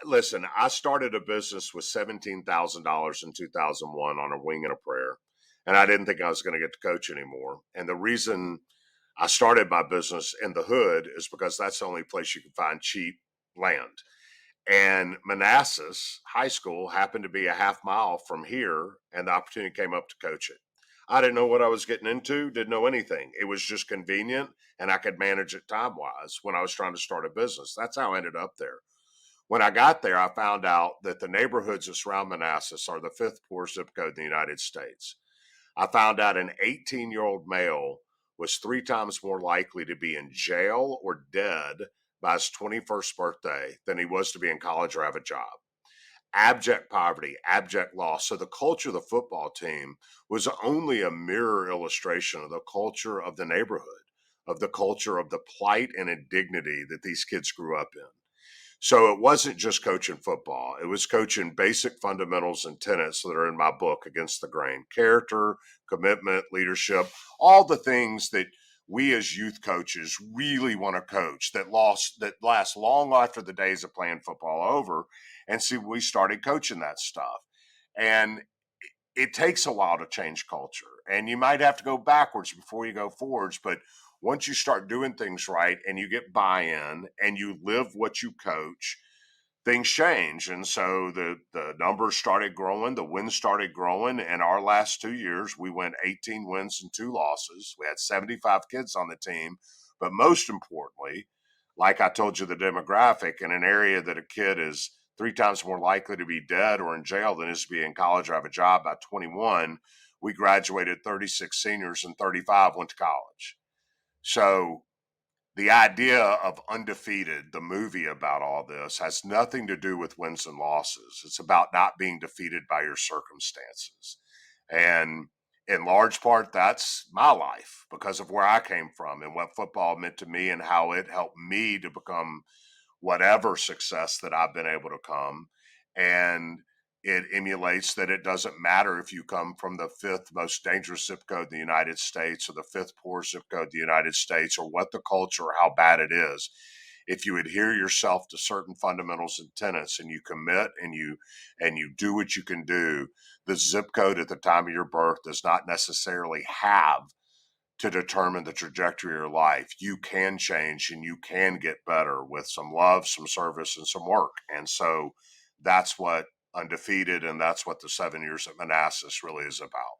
Listen, I started a business with $17,000 in 2001 on a wing and a prayer. And I didn't think I was going to get to coach anymore. And the reason I started my business in the hood is because that's the only place you can find cheap land. And Manassas High School happened to be a half mile from here, and the opportunity came up to coach it. I didn't know what I was getting into, didn't know anything. It was just convenient, and I could manage it time wise when I was trying to start a business. That's how I ended up there. When I got there, I found out that the neighborhoods that surround Manassas are the fifth poorest zip code in the United States. I found out an 18-year-old male was three times more likely to be in jail or dead by his 21st birthday than he was to be in college or have a job. Abject poverty, abject loss. So the culture of the football team was only a mirror illustration of the culture of the neighborhood, of the culture of the plight and indignity that these kids grew up in. So it wasn't just coaching football. It was coaching basic fundamentals and tenets that are in my book, Against the Grain: character, commitment, leadership, all the things that we as youth coaches really want to coach that last long after the days of playing football over. And see, we started coaching that stuff. And it takes a while to change culture, and you might have to go backwards before you go forwards. But once you start doing things right and you get buy-in and you live what you coach, things change. And so the numbers started growing, the wins started growing. And our last 2 years, we went 18 wins and 2 losses. We had 75 kids on the team. But most importantly, like I told you, the demographic in an area that a kid is three times more likely to be dead or in jail than is to be in college or have a job by 21, we graduated 36 seniors and 35 went to college. So the idea of Undefeated, the movie about all this, has nothing to do with wins and losses. It's about not being defeated by your circumstances. And in large part, that's my life because of where I came from and what football meant to me and how it helped me to become whatever success that I've been able to come. And it emulates that it doesn't matter if you come from the fifth most dangerous zip code in the United States or the fifth poorest zip code in the United States or what the culture or how bad it is. If you adhere yourself to certain fundamentals and tenets and you commit and you do what you can do, the zip code at the time of your birth does not necessarily have to determine the trajectory of your life. You can change and you can get better with some love, some service, and some work. And so that's what Undefeated and that's what the 7 years at Manassas really is about.